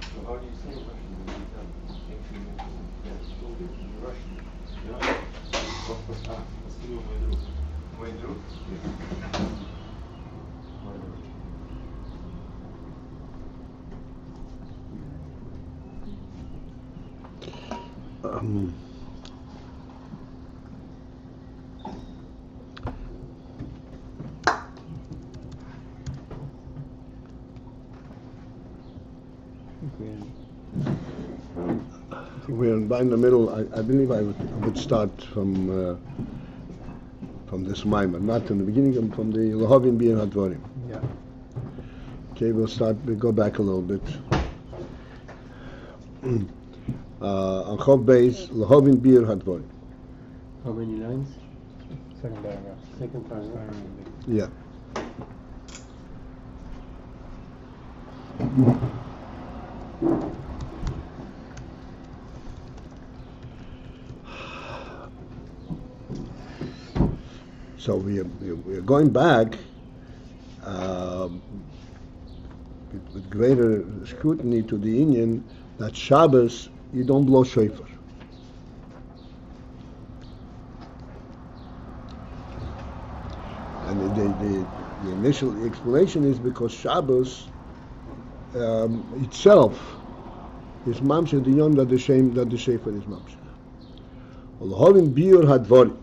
So how do you say Russian when you tell Russian? Мой друг? We're in the middle. I believe I would start from this mimer, not in the beginning, from the Lahavin Bir Hadvarim. Yeah. Okay, we'll go back a little bit. On Chov Beis, Lahavin Bir Hadvarim. How many lines? Second paragraph. Second paragraph. Yeah. So we are going back with greater scrutiny to the Indian that Shabbos you don't blow shofar. And the initial explanation is because Shabbos itself is mamsheh the yom that the shofar is mamsheh. Having biur hadvarim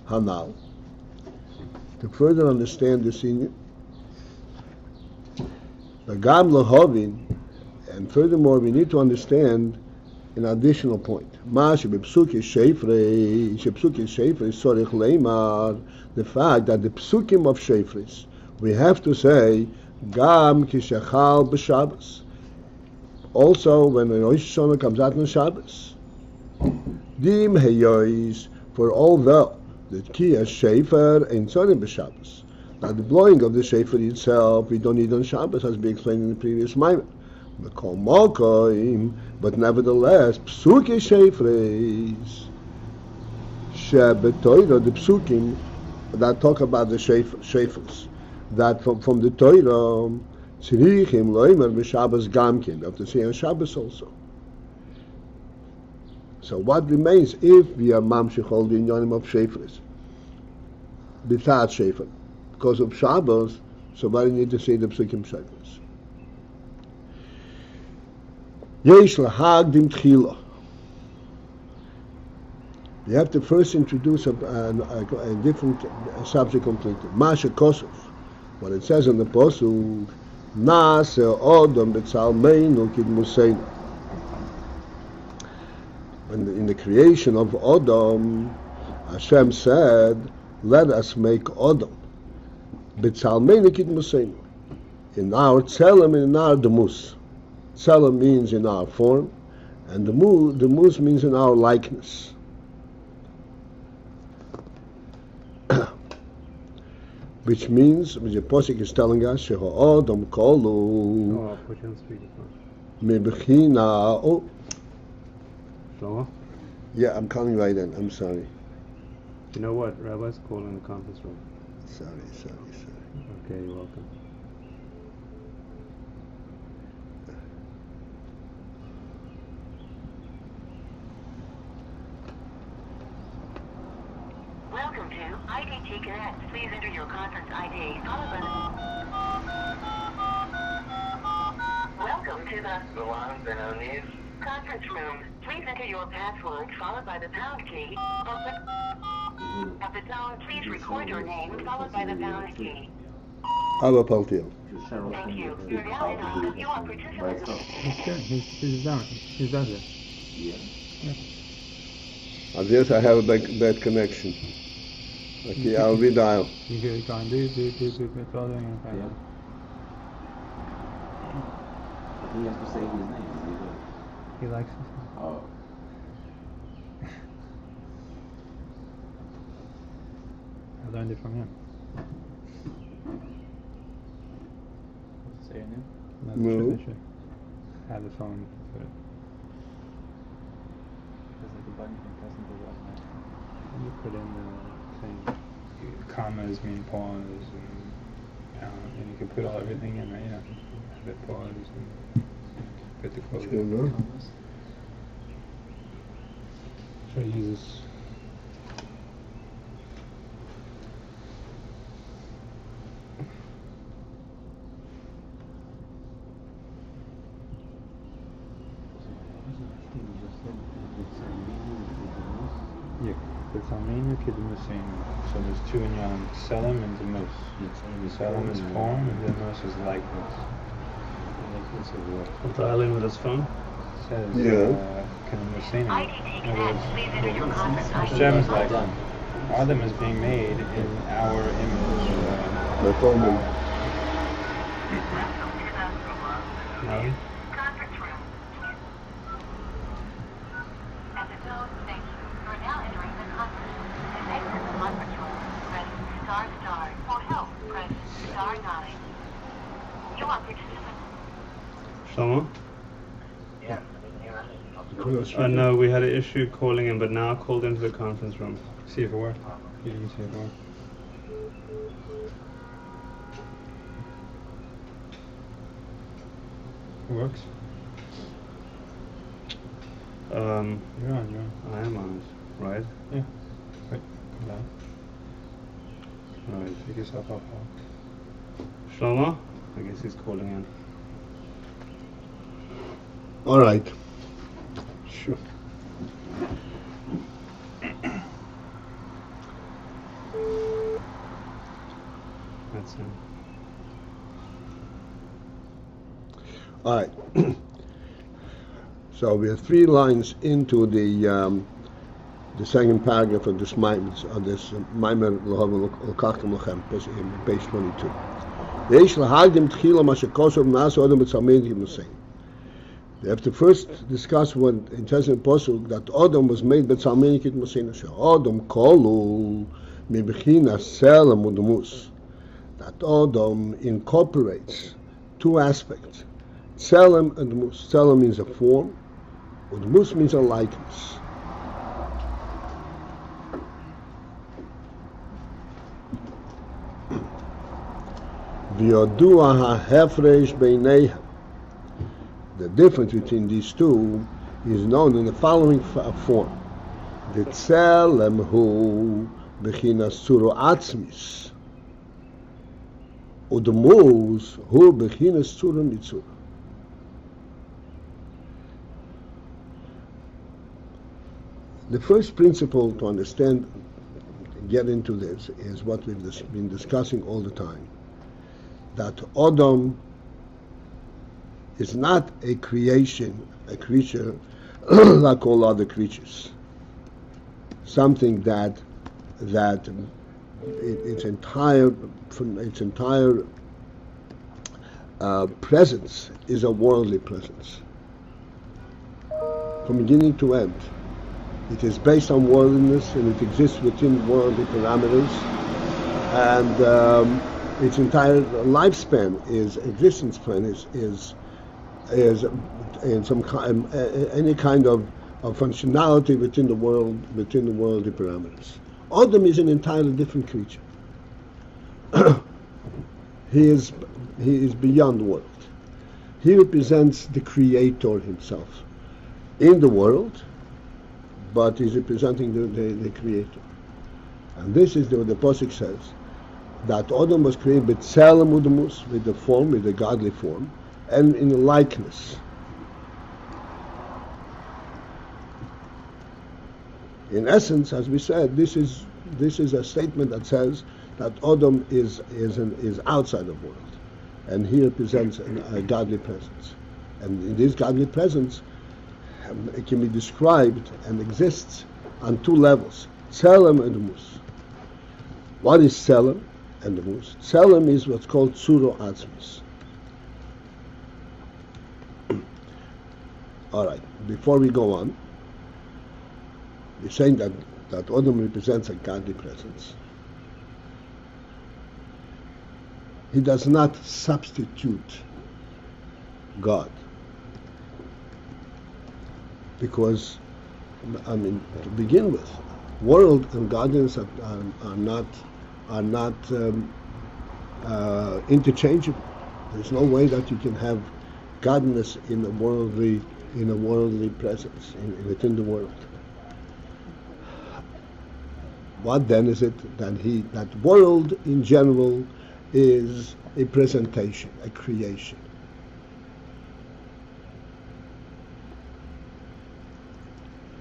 hanal. To further understand this in the gam lahavin, and furthermore we need to understand an additional point. The fact that the psukim of shofars, we have to say gam kishachal b'Shabbos. Also, when the Rosh Hashanah comes out on Shabbos, dim heyois, for although the kiyah shofar ain't sonim b'Shabbos. Now the blowing of the shofar itself we don't need on Shabbos, as we explained in the previous mimer. But nevertheless, psukim shofars, shebetoira, the psukim that talk about the shofars, that from the Torah, tzrichim loimer b'Shabbos gamkin, we have to say on Shabbos also. So what remains if we are mamshich all the inyanim of shofars, b'tat shofar, because of Shabbos? So why do you need to say the psukim shofars? Yesh lahagdim tchila. You have to first introduce a different subject completely. Masha Kosov, what it says in the Pasuk, Nase Odom B'Tzalmeinu Kidmuseinu. In the creation of Odom, Hashem said, "Let us make Odom B'Tzalmeinu Kidmuseinu, in our tzelem and in our demus." Tzelem means in our form, and demus means in our likeness. Which means, which the Pasuk is telling us, Sheho Adam Kolu. Oh, I'll put you on speakerphone. Mebechina. Oh, Slower? yeah, I'm calling right in. I'm sorry. You know what? Rabbi's calling the conference room. Sorry. Okay, you're welcome. Welcome to IDT Connect. Please enter your conference ID followed by Welcome to the Milan Benoni's conference room. Please enter your password followed by the pound key. At the tone, please record your name followed by the pound key. Abba Paltiel. Thank you. You're now in you are participating. He's good. He's done it. He does it. I guess I have a bad connection. Okay, I'll redial. You hear it going, do, it's all doing okay. Yeah. He has to say his name. He likes it. Oh. I learned it from him. Say your name? No. Tradition. Have the phone put it. There's like a button you can press and go up. You put in the thing. Commas mean pause, and you can put everything in there, have it pause. Good to close What's it. going on? Try to use this. Yeah, the Talmenu Kiddumusim. So there's two inyanim, Selim and Demus. Selim is form and Demus is likeness. Likeness of what? I'll dial in with his phone. It says, Yeah. Kiddumusim. IDT In other words, Connect, please enter your conference ID. Hashem is like Adam is being made in our image. They told me. Welcome to the Right? conference room. At the tone, thank you. You are now entering the conference room. To exit the conference room, press **. For help, press *9. You are participant. Shlomo? No, we had an issue calling in, but now called into the conference room. See if it worked. You didn't see if it worked. It works. You're on. I am on it, right? Yeah. Wait, come down. Right. Take yourself off. Shlomo? I guess he's calling in. All right. Sure. That's him. All right. So we are 3 lines into the second paragraph of this Maimer L'Hovel L'Kachtem Lachem, page 22. V'yesh l'hagdim tchila ma shekosov na'as odom b'tzalmein k'musayim. They have to first discuss what it says in Posuk that Odom was made b'tzalmein k'musayim. Odom kolu mibchina selam u'demus. That Odom incorporates 2 aspects. Selam and Demus. Selam means a form, and Demus means a likeness. V'yodua ha'hefresh beineihem. The difference between these two is known in the following form. The Tselem hu bechinas suro atzmis. U'demus hu bechinas suro mitzura. The first principle to understand, get into this, is what we've been discussing all the time. That Odom is not a creature like all other creatures. Something that its entire presence is a worldly presence, from beginning to end. It is based on worldliness, and it exists within worldly parameters, and its entire lifespan, existence plan is in some kind, any kind of functionality within the worldly parameters. Adam is an entirely different creature. He is beyond the world. He represents the Creator himself in the world, but is representing the Creator. And this is the Pasuk says, that Adam was created with Tselem u'demus, with the form, with the godly form, and in likeness. In essence, as we said, this is a statement that says that Adam is outside of the world, and he represents a godly presence. And in this godly presence, it can be described and exists on 2 levels: Tselem and Demus. What is Tselem and Demus? Tselem is what's called Tsuro Atzmis. All right. Before we go on, we're saying that Odom represents a godly presence. He does not substitute God, because, to begin with, world and godliness are not interchangeable. There's no way that you can have godliness in a worldly presence within the world. What then is it that world in general is a presentation, a creation?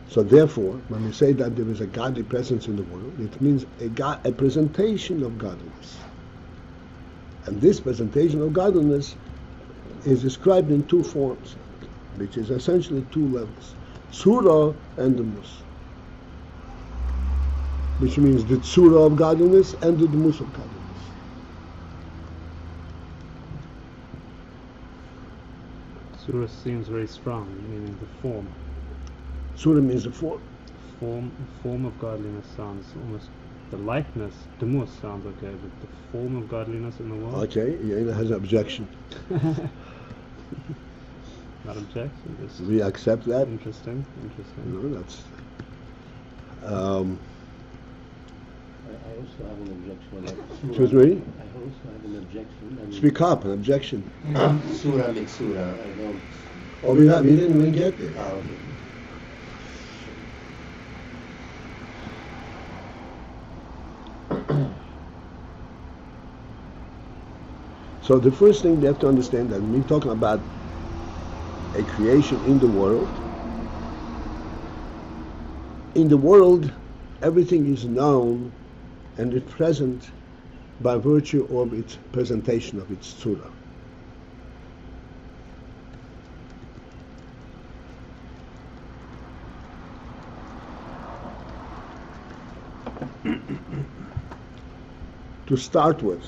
So therefore, when we say that there is a godly presence in the world, it means a presentation of godliness. And this presentation of godliness is described in two forms, which is essentially two levels, Tzura and Demus, which means the Tzura of godliness and the Demus of godliness. Surah seems very strong, meaning the form. Tzura means the form. Form of godliness sounds almost, the likeness, Demus sounds okay, but the form of godliness in the world? Okay, Yaina has an objection. Not objection, just We accept that. interesting. No, that's. I also have an objection with that. Excuse me? I also have an objection. Speak up, an objection. Surah like surah. I don't. Oh, we didn't even get there. Okay. So the first thing we have to understand that when we're talking about a creation in the world everything is known and is present by virtue of its presentation of its tzura. To start with,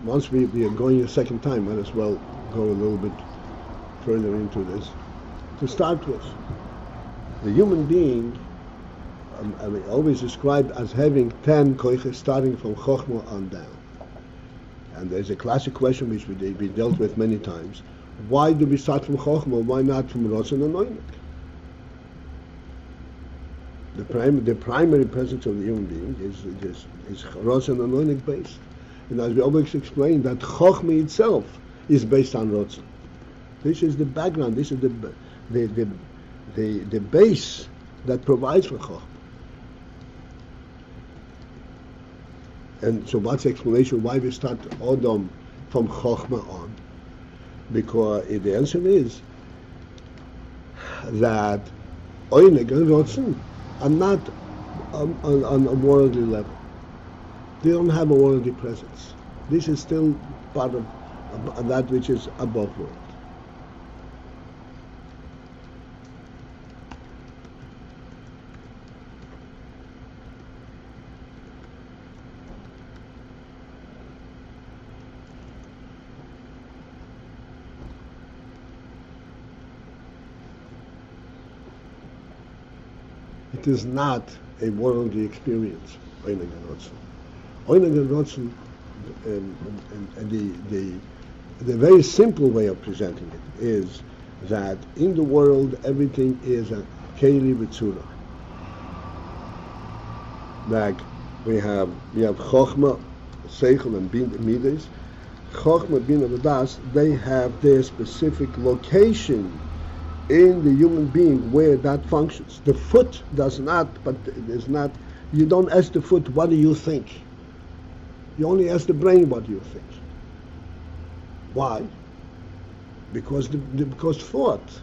once we are going a second time, might as well go a little bit further into this. To start with, the human being, always described as having 10 koiches starting from Chokhmah on down. And there's a classic question which we dealt with many times. Why do we start from Chokhmah? Why not from Rotzen and Oynek? The primary presence of the human being is Rotzen and Oynek based. And as we always explain, that Chokhmah itself is based on Rotzen. This is the background, this is the base that provides for Chokhmah. And so what's the explanation why we start Odom from Chokhmah on? Because the answer is that Oynek and Rotzen are not on a worldly level. They don't have a worldly presence. This is still part of that which is above world. It is not a worldly experience, Oynek and Rotzen. Oynek and Rotzen, and the very simple way of presenting it is that in the world everything is a keli v'tzura. Like we have Chokhmah, Seichel, and Midas. Chokhmah, Bina, and Das, they have their specific location in the human being where that functions. The foot does not, but there's not. You don't ask the foot, what do you think? You only ask the brain, what do you think? Why? Because thought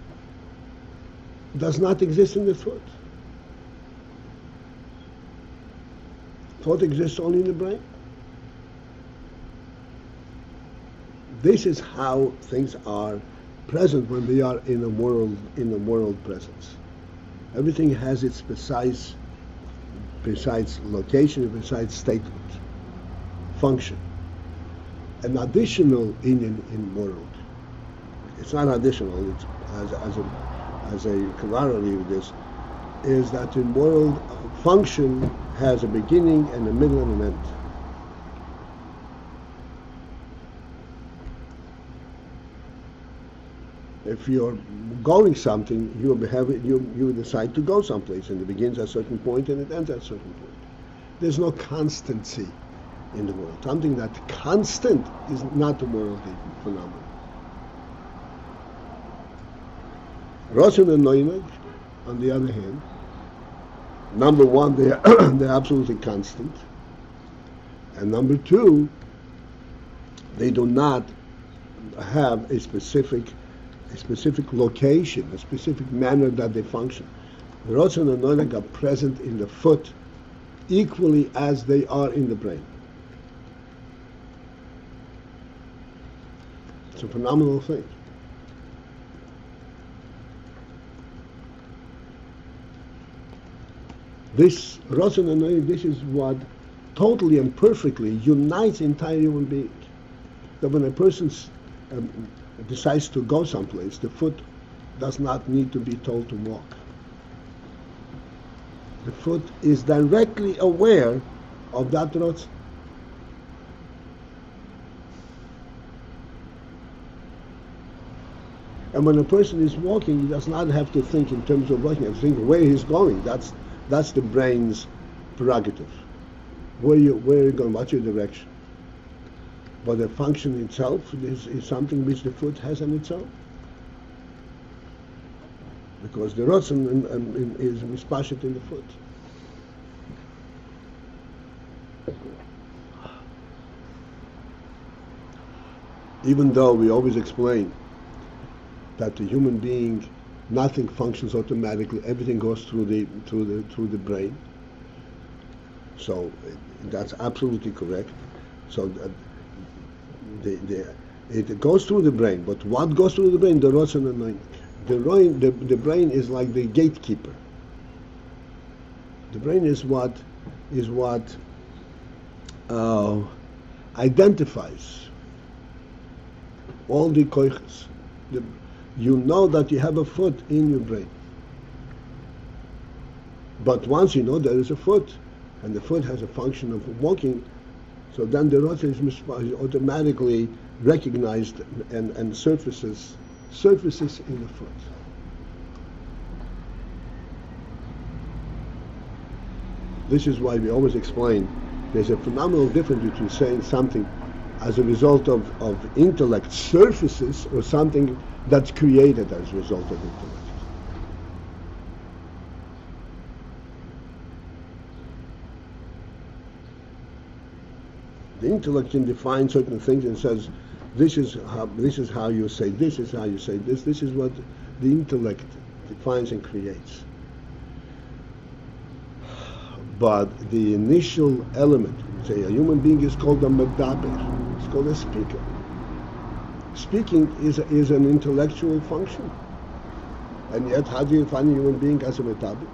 does not exist in the foot. Thought exists only in the brain. This is how things are present when they are in a world presence. Everything has its precise location, precise statement, function. An additional in world. It's not additional. It's as a corollary of this is that in world function has a beginning and a middle and an end. If you're going something, you decide to go someplace, and it begins at a certain point and it ends at a certain point. There's no constancy in the world. Something that's constant is not a worldly phenomenon. Rosen and Noinag, on the other hand, number one, they're absolutely constant. And number two, they do not have a specific location, a specific manner that they function. The Rosen and Noinag are present in the foot equally as they are in the brain. It's a phenomenal thing. This Rosen and Noinag, this is what totally and perfectly unites the entire human being. That when a person decides to go someplace, the foot does not need to be told to walk. The foot is directly aware of that Rotzen. And when a person is walking, he does not have to think in terms of walking, he has to think where he's going. That's the brain's prerogative. Where you going? What's your direction? But the function itself is something which the foot has on its own, because the Rotzen is mispashet in the foot. Even though we always explain that the human being, nothing functions automatically, everything goes through the brain. So that's absolutely correct. So it goes through the brain, but what goes through the brain? The Rotzen and Noinag. The brain is like the gatekeeper. The brain is what identifies all the koiches. You know that you have a foot in your brain. But once you know there is a foot, and the foot has a function of walking, so then the Rotzen is automatically recognized and surfaces in the foot. This is why we always explain there's a phenomenal difference between saying something as a result of intellect surfaces or something that's created as a result of intellect. The intellect can define certain things and says, this is how you say this, is how you say this. This is what the intellect defines and creates. But the initial element, say a human being is called a medaber, it's called a speaker. Speaking is an intellectual function. And yet, how do you find a human being as a medaber?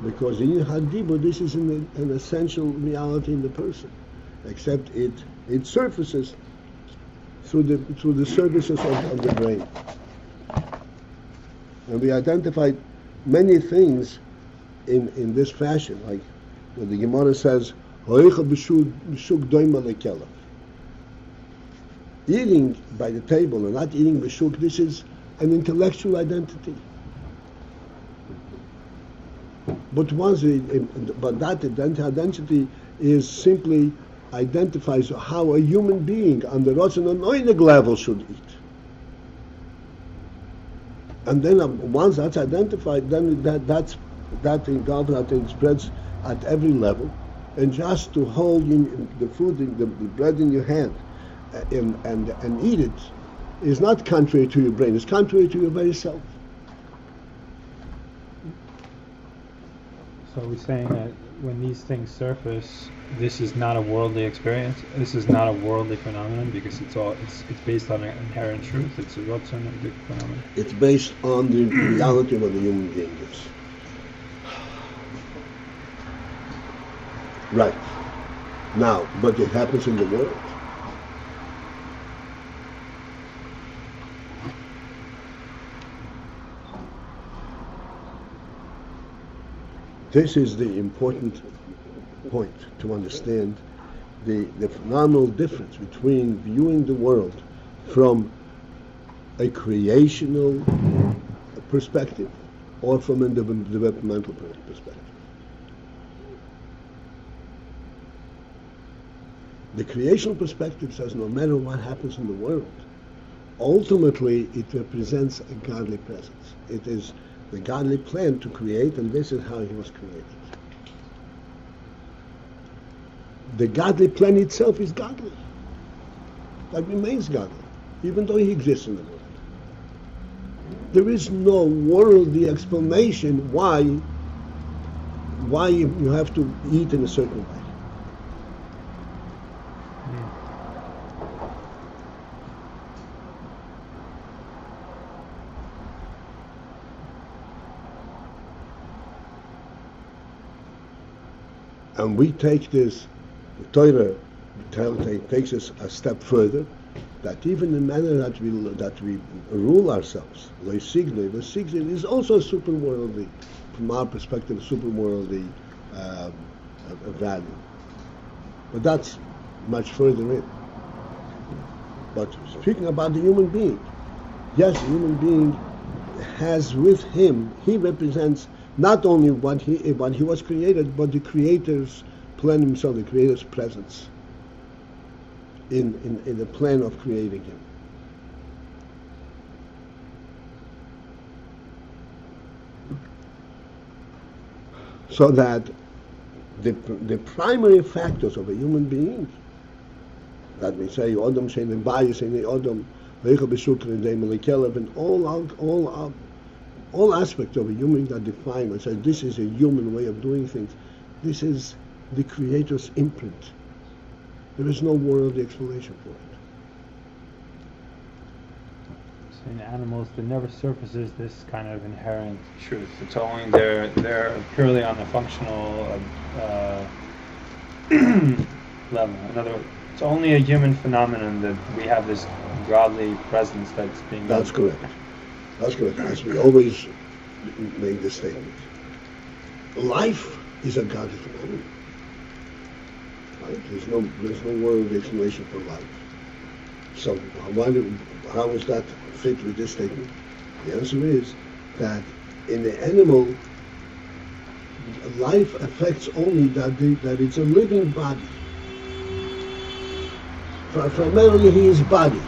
Because in Hadibur, this is an essential reality in the person, except it surfaces through the services of the brain. And we identified many things in this fashion, like when the Gemara says, eating by the table and not eating b'shuk, this is an intellectual identity. But that identity is simply identifies how a human being on the Rotzen and Noinag level should eat. And then once that's identified, then that engulfs, that it spreads at every level. And just to hold in the food, the bread in your hand, and eat it, is not contrary to your brain. It's contrary to your very self. So are we saying that when these things surface, this is not a worldly experience? This is not a worldly phenomenon because it's based on an inherent truth. It's a Rotzen phenomenon. It's based on the reality of what the human being is. Right. Now, but it happens in the world. This is the important point to understand the phenomenal difference between viewing the world from a creational perspective or from a developmental perspective. The creational perspective says no matter what happens in the world, ultimately it represents a godly presence. It is the godly plan to create, and this is how he was created. The godly plan itself is godly. That remains godly, even though he exists in the world. There is no worldly explanation why you have to eat in a certain way. And we take this, the Torah takes us a step further, that even the manner that we rule ourselves, the signet is also superworldly, from our perspective, superworldly value. But that's much further in. But speaking about the human being, yes, the human being has with him, he represents not only what he was created, but the Creator's plan himself, the Creator's presence in the plan of creating him. So that the primary factors of a human being, that we say Odom Shein Beis and Odom Reichel B'Shukr and all aspects of a human that define and say this is a human way of doing things. This is the Creator's imprint. There is no worldly explanation for it. So in animals, there never surfaces this kind of inherent truth. It's only they're purely on the functional level. In other words, it's only a human phenomenon that we have this godly presence that's being. That's correct. That's correct. As we always make this statement, life is a godly phenomenon. Right? There's no worldly explanation for life. So how does that fit with this statement? The answer is that in the animal, life affects only that it's a living body. Primarily, he is body.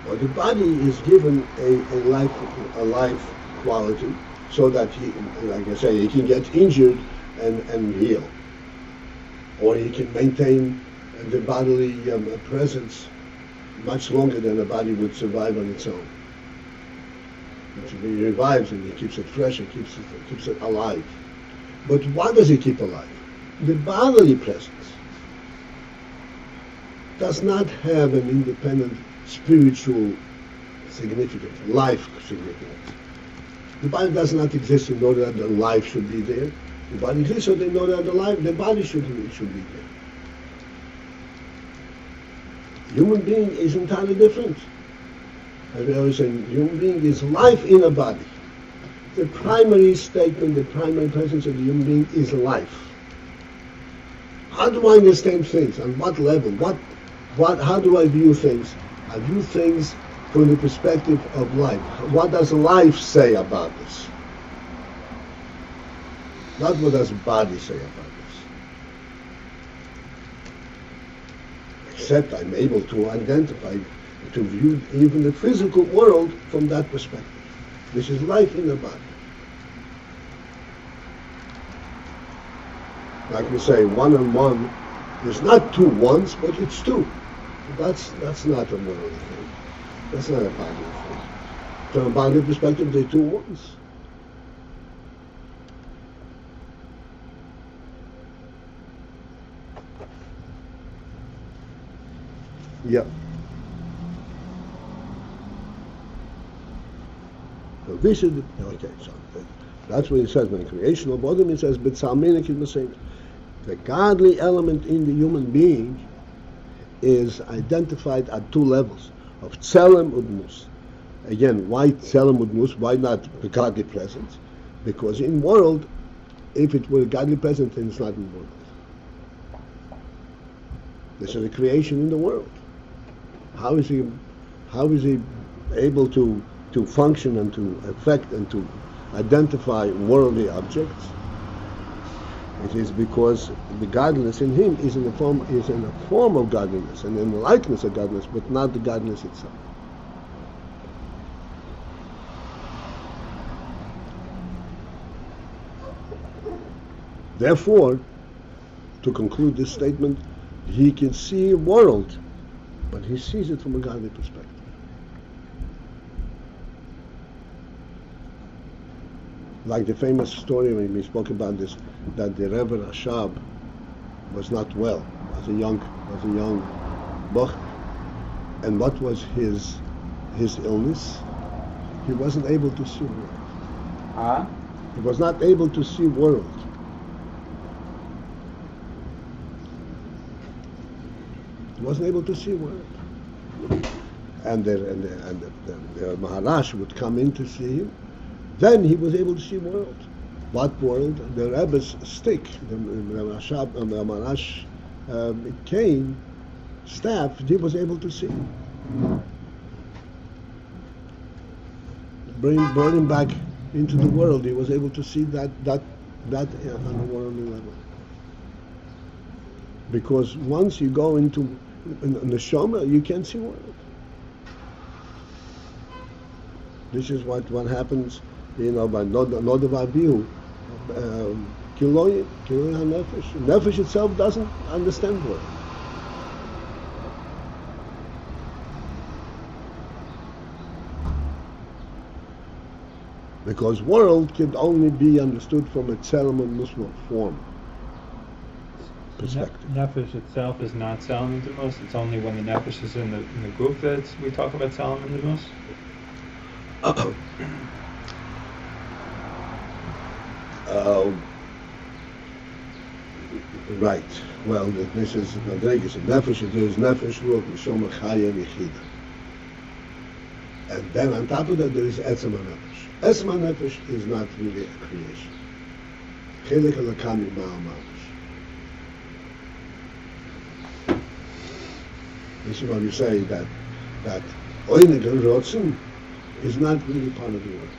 But the body is given a life quality, so that he, like I say, he can get injured and heal, or he can maintain the bodily presence much longer than a body would survive on its own. He revives and he keeps it fresh, he keeps it alive. But what does he keep alive? The bodily presence does not have an independent spiritual significance, life significance. The body does not exist in order that the life should be there. The body exists so they know that the body should be there. Human being is entirely different. As we always say, human being is life in a body. The primary statement, the primary presence of the human being is life. How do I understand things? On what level? How do I view things? I view things from the perspective of life. What does life say about this? Not what does body say about this. Except I'm able to identify, to view even the physical world from that perspective. This is life in the body. Like we say, 1 and 1 is not 2 ones, but it's 2. That's not a worldly thing. That's not a bodily thing. From a bodily perspective, they're 2 ones. Yeah. So this is okay. So that's what it says when creation of Adam. It says, the godly element in the human being is identified at 2 levels of Tselem Udmus. Again, why Tselem Udmus? Why not the godly presence? Because in world, if it were a godly presence, then it's not in the world. This is a creation in the world. How is he able to function and to affect and to identify worldly objects? It is because the godliness in him is in a form of godliness and in the likeness of godliness, but not the godliness itself. Therefore, to conclude this statement, he can see a world, but he sees it from a godly perspective. Like the famous story when we spoke about this, that the Rebbe Rashab was not well as a young boch, and what was his illness? He wasn't able to see world. He was not able to see world. He wasn't able to see world. And the Maharash would come in to see him. Then he was able to see world. What world? The Rebbe's stick, the Maharash cane, staff, he was able to see. Brought him back into the world. He was able to see that on the worldly level. Because once you go into the Shoma, you can't see world. This is what happens, by Nodav Abihu. Kiloy HaNefesh. Nefesh itself doesn't understand world. Because world can only be understood from a Tzelem and Muslim form perspective. Nefesh itself is not Tzelem and Demos. It's only when the Nefesh is in the group that we talk about Tzelem and Demos. Right. Well, this is Madregas. Nefesh, there is Nefesh, Ruach, Neshama, Chaya, and Yechida. And then on top of that, there is Etzem HaNefesh. Etzem HaNefesh is not really a creation. Chilek HaLakami Ma'al Mamash. This is when you say that Oinig and Rotzen is not really part of the world.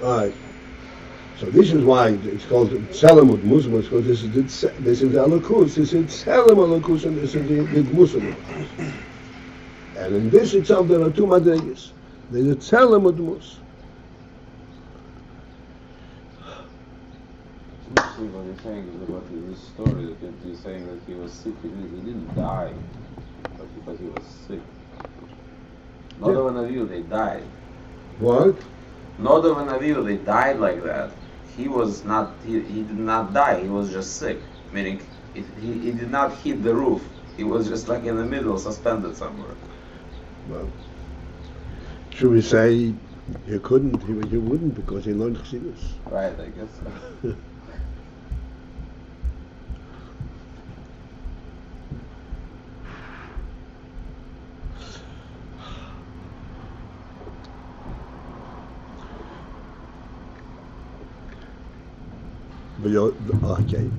All right. So this is why it's called Tzelem with Muslim, because this is the Alakus, this is Tzelem Alakus, and this is the Muslim. And in this itself there are two madrigas. There's a Tzelem with Mus. What you're saying is about this story, that you're saying that he was sick, he didn't die, but he was sick. Nodav and Avihu, they died. What? Nodav and Avihu, they died like that. He did not die, he was just sick. Meaning, he did not hit the roof. He was just like in the middle, suspended somewhere. Well, should we say he couldn't, he wouldn't, because he learned Chassidus? Right, I guess so. Okay.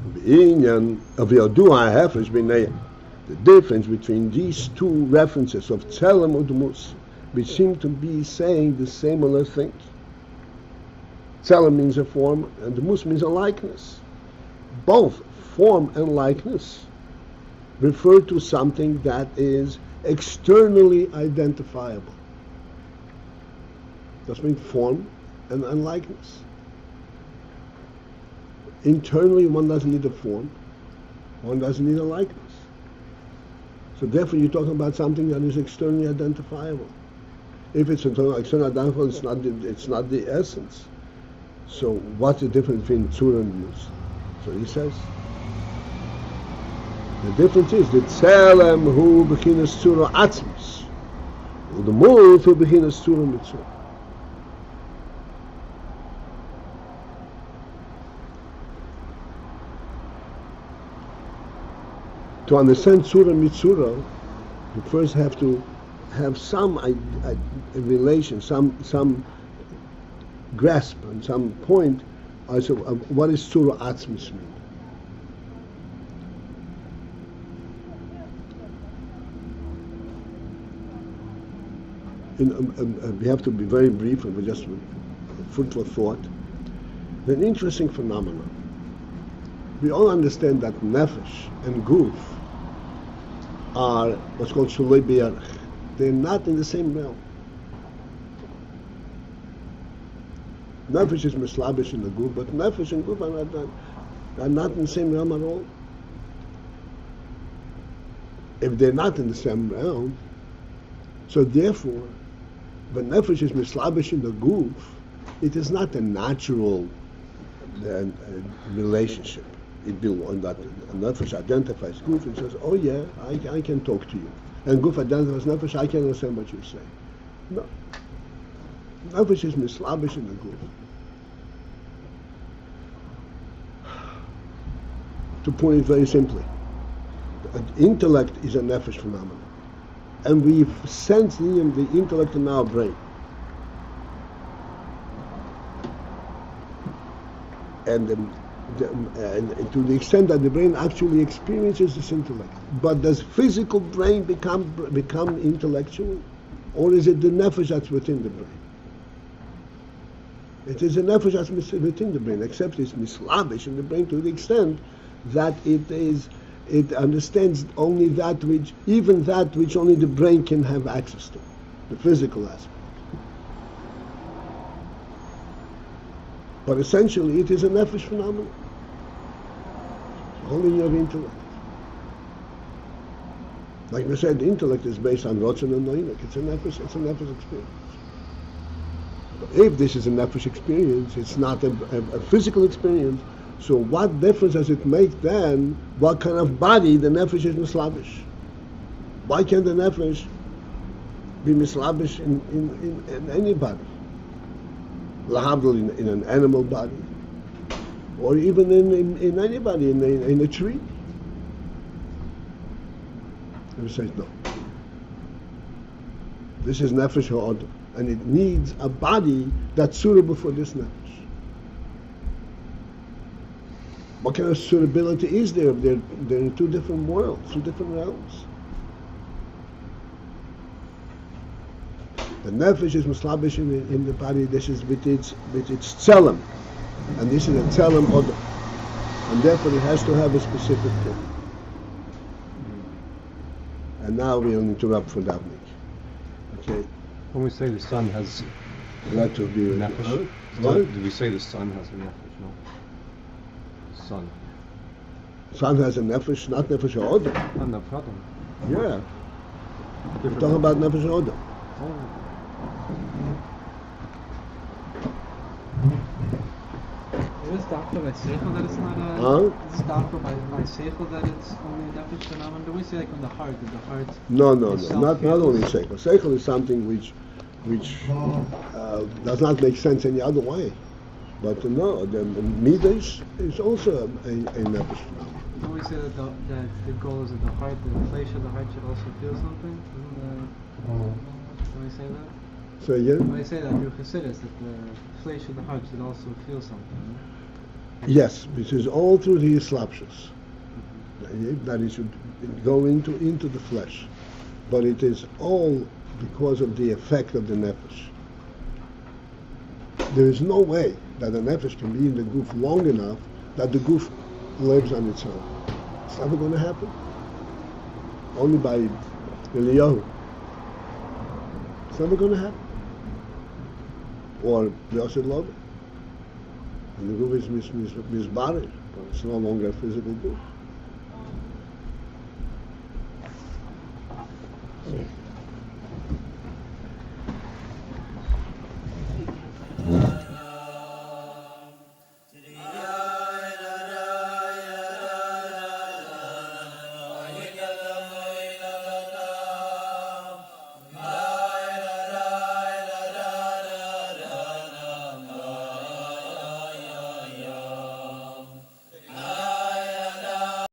The difference between these two references of Tzelem and Mus, which seem to be saying the similar thing. Tzelem means a form, and Mus means a likeness. Both form and likeness refer to something that is externally identifiable. That's mean form and likeness. Internally, one doesn't need a form, one doesn't need a likeness. So therefore, you're talking about something that is externally identifiable. If it's externally identifiable, it's not the essence. So what's the difference between Tzura and Mus? So he says, the difference is the Tzelem hu bechinas Tzura atzmus, the Mus hu bechinas Tzura mitzvah. To understand Tzura Mitzura, you first have to have some relation, some grasp, and some point as of what is Tzura Atzmus mean. we have to be very brief and we just food for thought. An interesting phenomenon. We all understand that nefesh and guf are what's called shulei b'yarech. They're not in the same realm. Nefesh is mislabish in the guf, but nefesh and guf are not in the same realm at all. If they're not in the same realm, so therefore, when nefesh is mislabish in the guf, it is not a natural relationship. It belongs that nefesh identifies guf and says, "Oh yeah, I can talk to you," and guf identifies nefesh. I can understand what you're saying. No, nefesh is mislabish in the guf. To put it very simply, intellect is a nefesh phenomenon, and we sense the intellect in our brain. And to the extent that the brain actually experiences this intellect. But does physical brain become intellectual? Or is it the nefesh that's within the brain? It is the nefesh that's within the brain, except it's mislabish in the brain to the extent that it understands only that which only the brain can have access to, the physical aspect. But essentially, it is a nefesh phenomenon, only in your intellect. Like we said, the intellect is based on rotzen and noinik. It's a nefesh experience. But if this is a nefesh experience, it's not a physical experience. So what difference does it make then? What kind of body the nefesh is mislabish? Why can't the nefesh be mislabish in any body? Lahavdil in an animal body, or even in anybody, in a tree. And we say no. This is nefesh ha'odom, and it needs a body that's suitable for this nefesh. What kind of suitability is there? They're in two different worlds, two different realms. The nefesh is mislabish in the body. This is with its tzelem, and this is a tzelem odom, and therefore it has to have a specific thing. And now we'll interrupt for davening. Okay. When we say the sun has That to be nefesh, what? do we say the sun has a nefesh? No. Sun. Sun has a nefesh, not nefesh odom. And the problem. Yeah. We're talking about nefesh odom. Is this doctor by Seichel that it's not a... Huh? Is this doctor by Seichel that it's only a nefesh phenomenon? Do we say like from the heart, that the heart... No. Not feels- only seichel. Seichel is something which does not make sense any other way. But no, the midas is also a nefesh phenomenon. Do we say that the goal is that the heart, the flesh of the heart should also feel something? Do we say that? So again? Do we say that through Chassidus, that the flesh of the heart should also feel something? Yes, which is all through the slapshus. That it should go into the flesh. But it is all because of the effect of the nefesh. There is no way that the nefesh can be in the goof long enough that the goof lives on its own. It's never going to happen. Only by Eliyahu. It's never going to happen. Or Yosef Lobe. And the goof is misburied, but it's no longer a physical goof.